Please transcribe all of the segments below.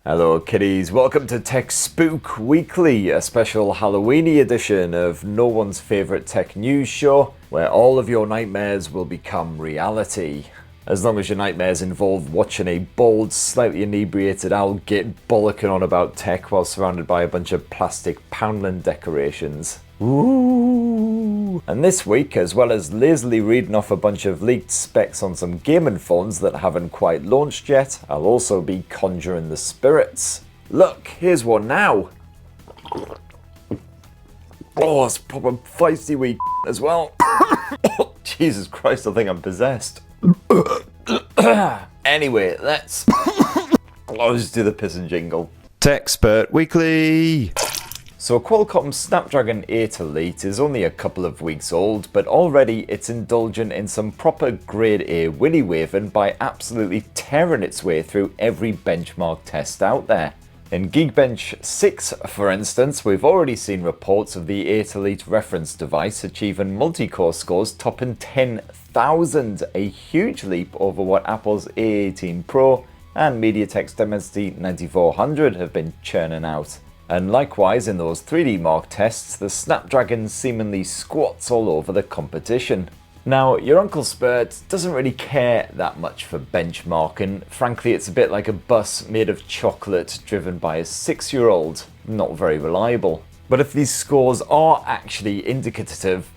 Hello kiddies, welcome to Tech Spook Weekly, a special Halloweeny edition of no one's favourite tech news show, where all of your nightmares will become reality. As long as your nightmares involve watching a bald, slightly inebriated owl get bollocking on about tech while surrounded by a bunch of plastic Poundland decorations. Ooh. And this week, as well as lazily reading off a bunch of leaked specs on some gaming phones that haven't quite launched yet, I'll also be conjuring the spirits. Look, here's one now. Oh, it's proper feisty wee as well. Jesus Christ, I think I'm possessed. Anyway, let's... I'll just do the pissing jingle. Techspert Weekly. So Qualcomm's Snapdragon 8 Elite is only a couple of weeks old, but already it's indulging in some proper grade A willy waving by absolutely tearing its way through every benchmark test out there. In Geekbench 6, for instance, we've already seen reports of the 8 Elite reference device achieving multi-core scores topping 10,000, a huge leap over what Apple's A18 Pro and MediaTek's Dimensity 9400 have been churning out. And likewise, in those 3D Mark tests, the Snapdragon seemingly squats all over the competition. Now, your Uncle Spurt doesn't really care that much for benchmarking. Frankly, it's a bit like a bus made of chocolate driven by a 6-year-old. Not very reliable. But if these scores are actually indicative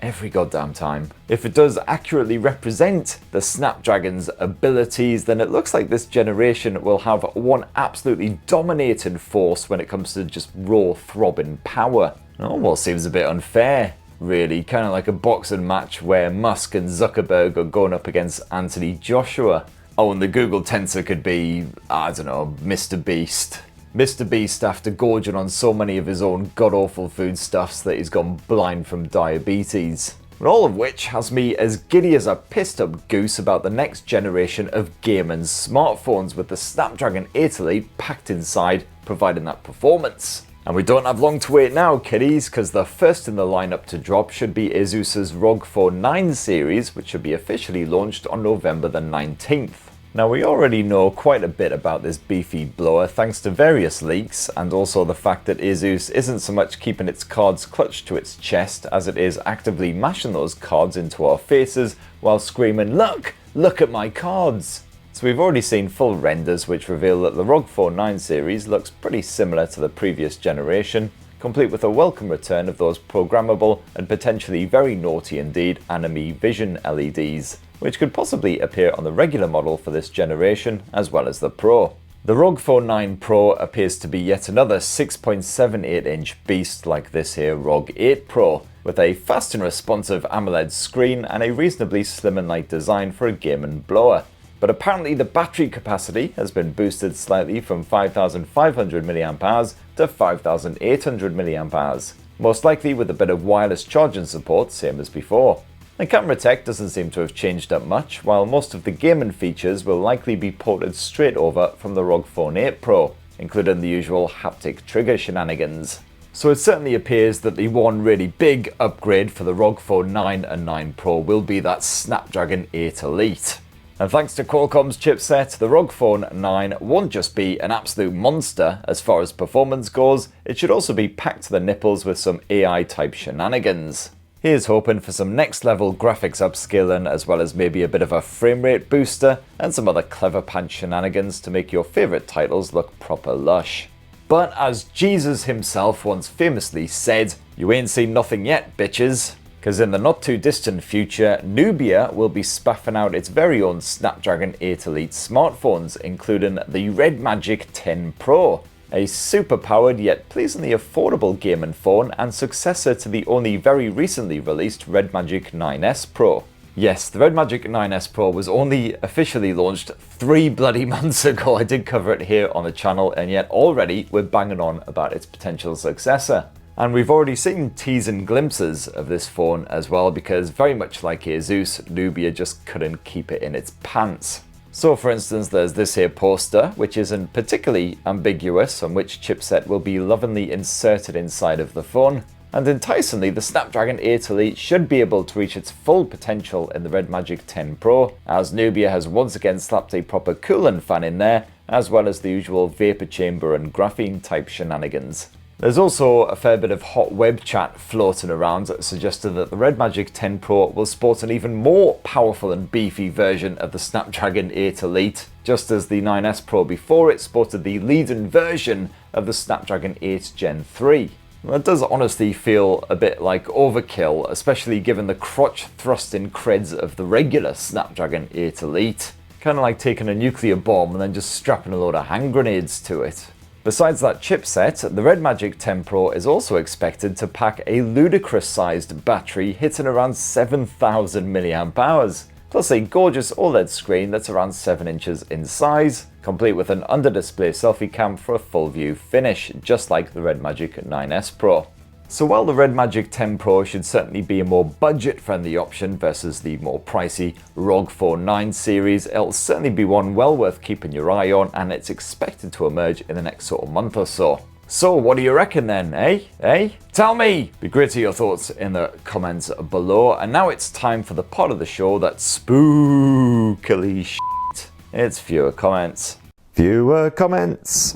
every goddamn time. If it does accurately represent the Snapdragon's abilities, then it looks like this generation will have one absolutely dominating force when it comes to just raw throbbing power. It almost seems a bit unfair, really, kind of like a boxing match where Musk and Zuckerberg are going up against Anthony Joshua. Oh, and the Google Tensor could be, I don't know, Mr. Beast. Mr. Beast after gorging on so many of his own god-awful foodstuffs that he's gone blind from diabetes. All of which has me as giddy as a pissed-up goose about the next generation of gaming smartphones with the Snapdragon 8 Elite packed inside, providing that performance. And we don't have long to wait now, kiddies, because the first in the lineup to drop should be ASUS's ROG Phone 9 series, which should be officially launched on November the 19th. Now, we already know quite a bit about this beefy blower thanks to various leaks, and also the fact that ASUS isn't so much keeping its cards clutched to its chest as it is actively mashing those cards into our faces while screaming, look at my cards! So we've already seen full renders which reveal that the ROG Phone 9 series looks pretty similar to the previous generation, complete with a welcome return of those programmable and potentially very naughty indeed Anime Vision LEDs, which could possibly appear on the regular model for this generation as well as the Pro. The ROG Phone 9 Pro appears to be yet another 6.78-inch beast like this here ROG 8 Pro, with a fast and responsive AMOLED screen and a reasonably slim and light design for a gaming blower. But apparently the battery capacity has been boosted slightly from 5,500 mAh to 5,800 mAh, most likely with a bit of wireless charging support, same as before. The camera tech doesn't seem to have changed up much, while most of the gaming features will likely be ported straight over from the ROG Phone 8 Pro, including the usual haptic trigger shenanigans. So it certainly appears that the one really big upgrade for the ROG Phone 9 and 9 Pro will be that Snapdragon 8 Elite. And thanks to Qualcomm's chipset, the ROG Phone 9 won't just be an absolute monster as far as performance goes, it should also be packed to the nipples with some AI-type shenanigans. Here's hoping for some next level graphics upscaling as well as maybe a bit of a frame rate booster and some other clever pants shenanigans to make your favourite titles look proper lush. But as Jesus himself once famously said, you ain't seen nothing yet, bitches. Because in the not too distant future, Nubia will be spaffing out its very own Snapdragon 8 Elite smartphones, including the Red Magic 10 Pro, a super-powered yet pleasantly affordable gaming phone and successor to the only very recently released Red Magic 9S Pro. Yes, the Red Magic 9S Pro was only officially launched 3 bloody months ago. I did cover it here on the channel, and yet already we're banging on about its potential successor. And we've already seen teasing glimpses of this phone as well, because very much like ASUS, Nubia just couldn't keep it in its pants. So for instance, there's this here poster, which isn't particularly ambiguous on which chipset will be lovingly inserted inside of the phone. And enticingly, the Snapdragon 8 Elite should be able to reach its full potential in the Red Magic 10 Pro, as Nubia has once again slapped a proper coolant fan in there as well as the usual vapor chamber and graphene type shenanigans. There's also a fair bit of hot web chat floating around suggesting that the Red Magic 10 Pro will sport an even more powerful and beefy version of the Snapdragon 8 Elite, just as the 9S Pro before it sported the lead-in version of the Snapdragon 8 Gen 3. That does honestly feel a bit like overkill, especially given the crotch-thrusting creds of the regular Snapdragon 8 Elite. Kind of like taking a nuclear bomb and then just strapping a load of hand grenades to it. Besides that chipset, the Red Magic 10 Pro is also expected to pack a ludicrous-sized battery hitting around 7,000 mAh, plus a gorgeous OLED screen that's around 7 inches in size, complete with an under-display selfie cam for a full-view finish, just like the Red Magic 9S Pro. So while the Red Magic 10 Pro should certainly be a more budget-friendly option versus the more pricey ROG Phone 9 series, it'll certainly be one well worth keeping your eye on, and it's expected to emerge in the next sort of month or so. So what do you reckon then, eh? Tell me! Be great to hear your thoughts in the comments below. And now it's time for the part of the show that's spookily shit. It's viewer comments. Viewer comments.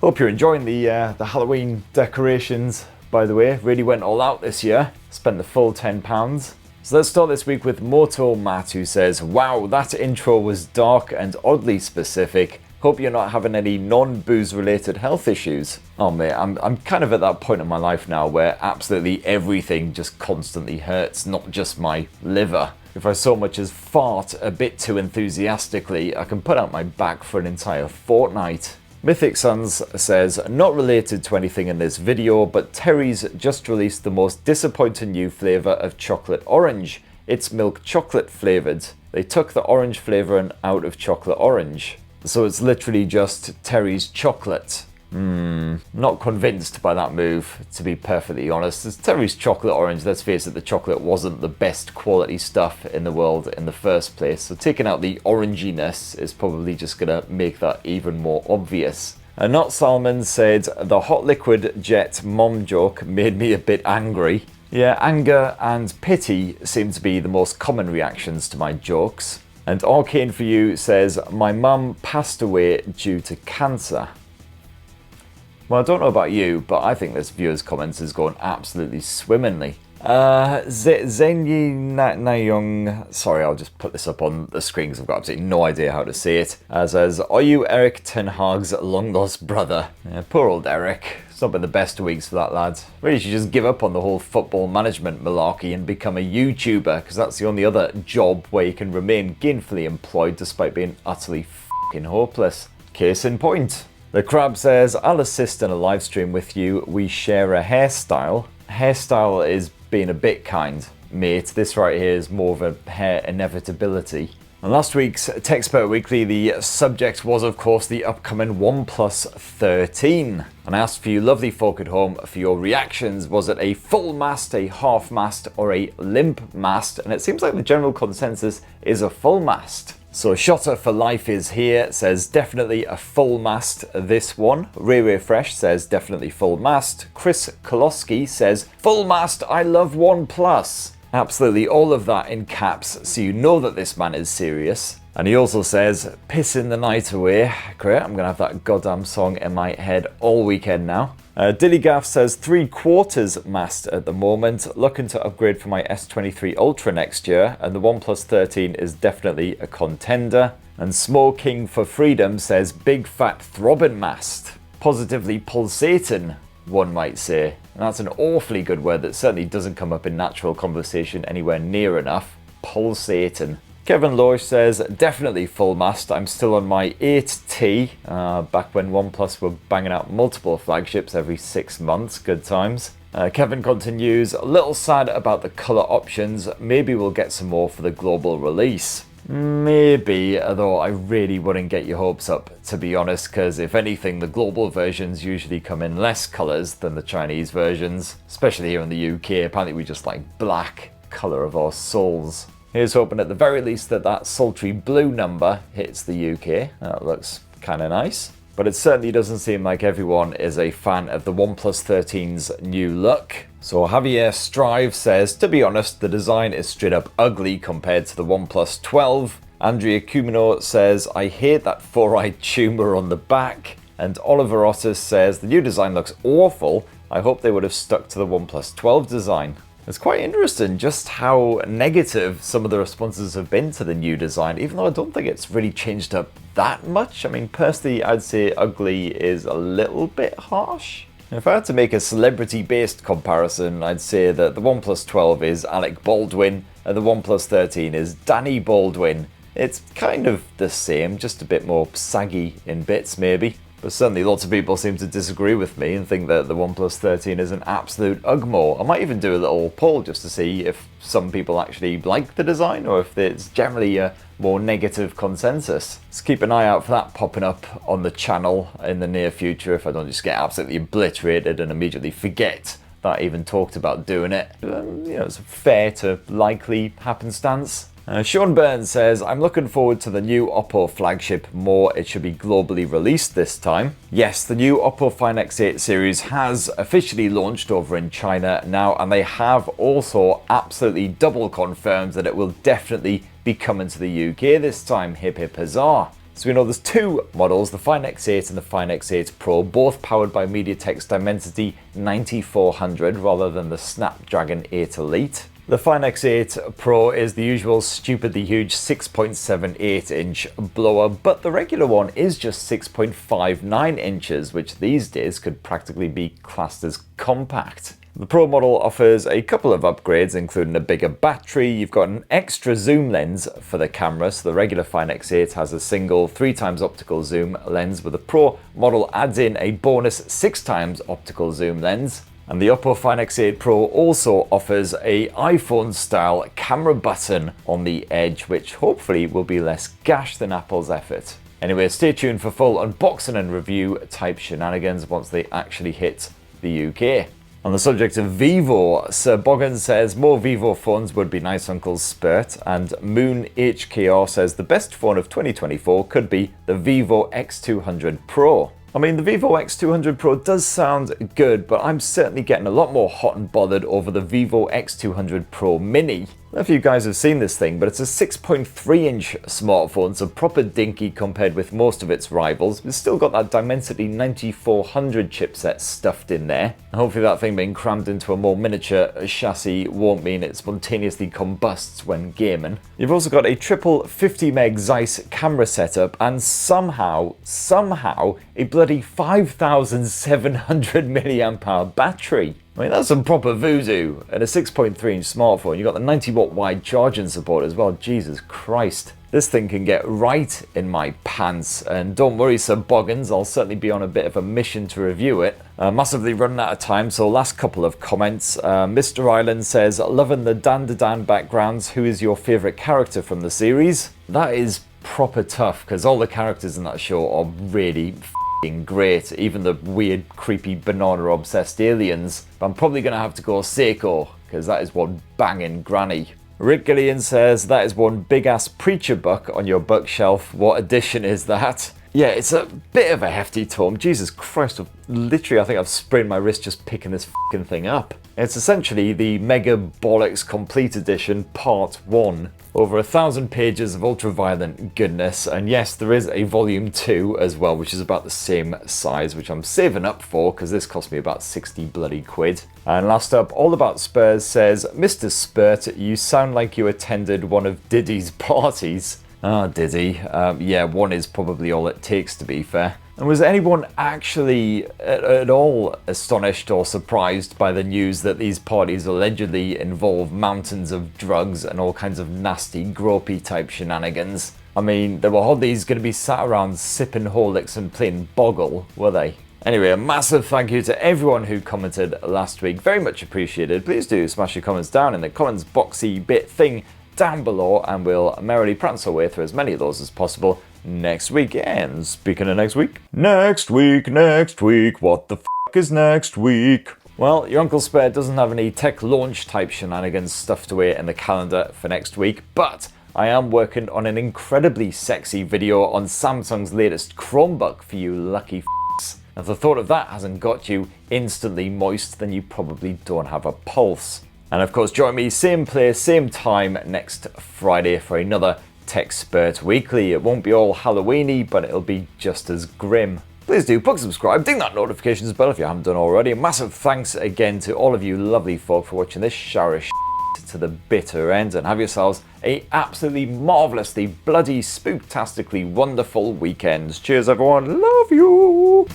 Hope you're enjoying the Halloween decorations, by the way. Really went all out this year. Spent the full £10. So let's start this week with Moto Matt, who says, wow, that intro was dark and oddly specific. Hope you're not having any non-booze related health issues. Oh mate, I'm kind of at that point in my life now where absolutely everything just constantly hurts, not just my liver. If I so much as fart a bit too enthusiastically, I can put out my back for an entire fortnight. Mythic Suns says, not related to anything in this video, but Terry's just released the most disappointing new flavour of chocolate orange. It's milk chocolate flavoured. They took the orange flavouring out of chocolate orange. So it's literally just Terry's chocolate. Not convinced by that move, to be perfectly honest. It's Terry's chocolate orange. Let's face it, the chocolate wasn't the best quality stuff in the world in the first place. So taking out the oranginess is probably just going to make that even more obvious. Not Salmon said, the hot liquid jet mom joke made me a bit angry. Yeah, anger and pity seem to be the most common reactions to my jokes. And Arcane for You says, my mum passed away due to cancer. Well, I don't know about you, but I think this viewer's comments is going absolutely swimmingly. Zenyi Nayong, sorry, I'll just put this up on the screen because I've got absolutely no idea how to say it. Says, are you Eric Ten Hag's long lost brother? Yeah, poor old Eric. It's not been the best of weeks for that lad. Really should just give up on the whole football management malarkey and become a YouTuber, because that's the only other job where you can remain gainfully employed despite being utterly f***ing hopeless. Case in point. The Crab says, I'll assist in a live stream with you. We share a hairstyle. Hairstyle is being a bit kind, mate. This right here is more of a hair inevitability. And last week's Techspert Weekly, the subject was, of course, the upcoming OnePlus 13. And I asked for you lovely folk at home for your reactions. Was it a full mast, a half mast, or a limp mast? And it seems like the general consensus is a full mast. So Shotter for Life is here, says definitely a full mast this one. Ray Fresh says definitely full mast. Chris Koloski says full mast, I love OnePlus. Absolutely all of that in caps, so you know that this man is serious. And he also says, pissing the night away. Great, I'm gonna have that goddamn song in my head all weekend now. Dillygaff says 3/4 mast at the moment, looking to upgrade for my S23 Ultra next year, and the OnePlus 13 is definitely a contender. And Smoking for Freedom says big fat throbbing mast, positively pulsating, one might say. And that's an awfully good word that certainly doesn't come up in natural conversation anywhere near enough. Pulsating. Kevin Loesch says, definitely full mast. I'm still on my 8T, back when OnePlus were banging out multiple flagships every 6 months. Good times. Kevin continues, a little sad about the colour options. Maybe we'll get some more for the global release. Maybe, although I really wouldn't get your hopes up, to be honest, because if anything, the global versions usually come in less colours than the Chinese versions, especially here in the UK. Apparently we just like black, colour of our souls. Here's hoping at the very least that that sultry blue number hits the UK. That looks kind of nice. But it certainly doesn't seem like everyone is a fan of the OnePlus 13's new look. So Javier Strive says, to be honest, the design is straight up ugly compared to the OnePlus 12. Andrea Cumino says, I hate that 4-eyed tumor on the back. And Oliver Otis says, the new design looks awful. I hope they would have stuck to the OnePlus 12 design. It's quite interesting just how negative some of the responses have been to the new design, even though I don't think it's really changed up that much. I mean, personally, I'd say ugly is a little bit harsh. If I had to make a celebrity-based comparison, I'd say that the OnePlus 12 is Alec Baldwin and the OnePlus 13 is Danny Baldwin. It's kind of the same, just a bit more saggy in bits maybe. But certainly lots of people seem to disagree with me and think that the OnePlus 13 is an absolute ugmore. I might even do a little poll just to see if some people actually like the design or if it's generally a more negative consensus. Let's keep an eye out for that popping up on the channel in the near future if I don't just get absolutely obliterated and immediately forget that I even talked about doing it. It's a fair to likely happenstance. Sean Burns says, I'm looking forward to the new Oppo flagship more. It should be globally released this time. Yes, the new Oppo Find X8 series has officially launched over in China now, and they have also absolutely double confirmed that it will definitely be coming to the UK this time. Hip hip huzzah. So we know there's two models, the Find X8 and the Find X8 Pro, both powered by MediaTek's Dimensity 9400 rather than the Snapdragon 8 Elite. The Find X8 Pro is the usual stupidly huge 6.78 inch blower, but the regular one is just 6.59 inches, which these days could practically be classed as compact. The Pro model offers a couple of upgrades, including a bigger battery. You've got an extra zoom lens for the camera, so the regular Find X8 has a single 3x optical zoom lens, but the Pro model adds in a bonus 6x optical zoom lens. And the Oppo Find X8 Pro also offers a iPhone-style camera button on the edge, which hopefully will be less gash than Apple's effort. Anyway, stay tuned for full unboxing and review type shenanigans once they actually hit the UK. On the subject of Vivo, Sir Boggin says more Vivo phones would be nice, Uncle Spurt, and Moon HKR says the best phone of 2024 could be the Vivo X200 Pro. I mean, the Vivo X200 Pro does sound good, but I'm certainly getting a lot more hot and bothered over the Vivo X200 Pro Mini. I don't know if you guys have seen this thing, but it's a 6.3 inch smartphone, so proper dinky compared with most of its rivals. It's still got that Dimensity 9400 chipset stuffed in there. Hopefully that thing being crammed into a more miniature chassis won't mean it spontaneously combusts when gaming. You've also got a triple 50 meg Zeiss camera setup and somehow a bloody 5700 mAh battery. I mean, that's some proper voodoo. And a 6.3 inch smartphone, you've got the 90 watt wide charging support as well. Jesus Christ. This thing can get right in my pants. And don't worry, Sir Boggins, I'll certainly be on a bit of a mission to review it. Massively running out of time, so last couple of comments. Mr. Island says, loving the Dan to Dan backgrounds. Who is your favourite character from the series? That is proper tough, because all the characters in that show are really great, even the weird, creepy, banana-obsessed aliens. But I'm probably going to have to go Seiko, because that is one banging granny. Rick Gillian says, that is one big-ass preacher book on your bookshelf. What edition is that? Yeah, it's a bit of a hefty tome. Jesus Christ, I think I've sprained my wrist just picking this fucking thing up. It's essentially the Mega Bollocks Complete Edition Part 1. Over 1,000 pages of ultra-violent goodness, and yes, there is a volume 2 as well, which is about the same size, which I'm saving up for, because this cost me about 60 bloody quid. And last up, All About Spurs says, Mr. Spurt, you sound like you attended one of Diddy's parties. Ah, Diddy. Yeah, one is probably all it takes, to be fair. And was anyone actually at all astonished or surprised by the news that these parties allegedly involve mountains of drugs and all kinds of nasty, gropey type shenanigans? I mean, they were hardly going to be sat around sipping Horlicks and playing Boggle, were they? Anyway, a massive thank you to everyone who commented last week. Very much appreciated. Please do smash your comments down in the comments boxy bit thing down below, and we'll merrily prance our way through as many of those as possible next week. And speaking of next week, what the f*** is next week? Well, your Uncle Spare doesn't have any tech launch type shenanigans stuffed away in the calendar for next week, but I am working on an incredibly sexy video on Samsung's latest Chromebook for you lucky f***s. If the thought of that hasn't got you instantly moist, then you probably don't have a pulse. And of course, join me same place, same time next Friday for another Techspert Weekly. It won't be all Halloweeny, but it'll be just as grim. Please do plug subscribe, ding that notifications bell if you haven't done already. A massive thanks again to all of you lovely folk for watching this shower to the bitter end, and have yourselves a absolutely marvellously bloody spooktastically wonderful weekend. Cheers everyone, love you!